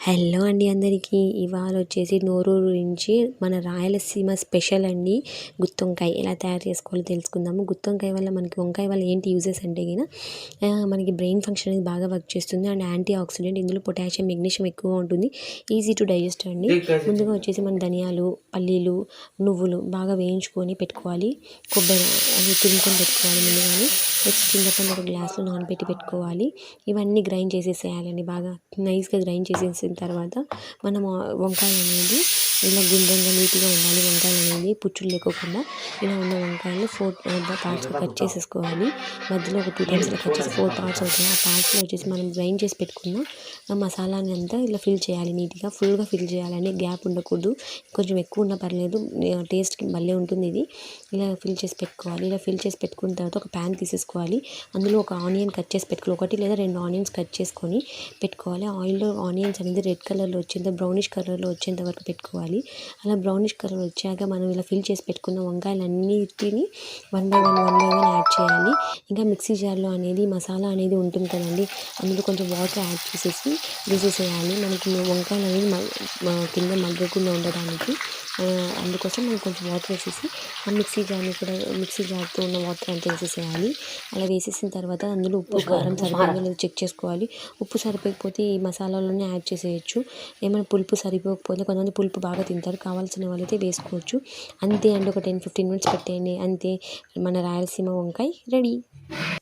Hello అండి అందరికీ. ఇవాళ వచ్చేసి నోరూరు నుంచి మన రాయలసీమ స్పెషల్ అండి గుత్తొంకాయ ఎలా తయారు చేసుకోవాలో తెలుసుకుందాము. గుత్తొంకాయ వల్ల మనకి వంకాయ వల్ల ఏంటి యూజెస్ అంటే మనకి బ్రెయిన్ ఫంక్షన్ అనేది బాగా వర్క్ చేస్తుంది అండ్ యాంటీ ఆక్సిడెంట్. ఇందులో పొటాషియం మెగ్నీషియం ఎక్కువగా ఉంటుంది. ఈజీ టు డైజెస్ట్ అండి. ముందుగా వచ్చేసి మన ధనియాలు, పల్లీలు, నువ్వులు బాగా వేయించుకొని పెట్టుకోవాలి. కొబ్బరి అవి తురుముకొని పెట్టుకోవాలి ముందుగానే. నెక్స్ట్ చింతపండు ఒక గ్లాస్లో నానబెట్టి పెట్టుకోవాలి. ఇవన్నీ గ్రైండ్ చేసేసేయాలండి. బాగా నైస్గా గ్రైండ్ చేసేసిన తర్వాత మనం వంకాయలు అనేది ఇలా గుండ్రంగా నీట్గా ఉండాలి. వంకాయలు అనేది పుచ్చులు లేకోకుండా ఇలా ఉన్న వంకాయలు 4 పార్ట్స్గా కట్ చేసేసుకోవాలి. మధ్యలో ఒక 2 టైమ్స్ ఇలా కట్ చేసి 4 పార్ట్స్ అవుతాయి. ఆ పార్ట్స్లో వచ్చేసి మనం గ్రైండ్ చేసి పెట్టుకున్న మసాలాని అంతా ఇలా ఫిల్ చేయాలి. నీట్గా ఫుల్గా ఫిల్ చేయాలని గ్యాప్ ఉండకూడదు. కొంచెం ఎక్కువ ఉన్నా పర్లేదు, టేస్ట్కి భలే ఉంటుంది ఇది. ఇలా ఫిల్ చేసి పెట్టుకోవాలి. ఇలా ఫిల్ చేసి పెట్టుకున్న తర్వాత ఒక ప్యాన్ తీసేసుకోవాలి. అందులో ఒక ఆనియన్ కట్ చేసి పెట్టుకోవాలి. 1 లేదా 2 ఆనియన్స్ కట్ చేసుకొని పెట్టుకోవాలి. ఆయిల్లో ఆనియన్స్ అనేది రెడ్ కలర్లో వచ్చేంత, బ్రౌనిష్ కలర్లో వచ్చేంత వరకు పెట్టుకోవాలి. అలా బ్రౌనిష్ కలర్ వచ్చాక మనం ఇలా ఫిల్ చేసి పెట్టుకున్న వంకాయలన్నిటిని వన్ బై వన్ యాడ్ చేయాలి. ఇంకా మిక్సీ జార్లో అనేది మసాలా అనేది ఉంటుంది కదండి, అందులో కొంచెం వాటర్ యాడ్ చేసేసి వేసేసేయాలి. మనకి వంకాయలు అనేది కింద మగ్గకుండా ఉండడానికి. అందుకోసం మనం కొంచెం వాటర్ వేసేసి ఆ మిక్సీ జార్తో ఉన్న వాటర్ అంతా వేసేసేయాలి. అలా వేసేసిన తర్వాత అందులో ఉప్పు కారం సరిపోయిందో లేదో చెక్ చేసుకోవాలి. ఉప్పు సరిపోకపోతే ఈ మసాలాలోనే యాడ్ చేసేయచ్చు. ఏమైనా పులుపు సరిపోకపోతే కొంతమంది పులుపు బాగా తింటారు, కావాల్సిన వాళ్ళైతే వేసుకోవచ్చు. అంతే అండి, ఒక 10-15 మినిట్స్ పెట్టేయండి. అంతే, మన రాయలసీమ వంకాయ రెడీ.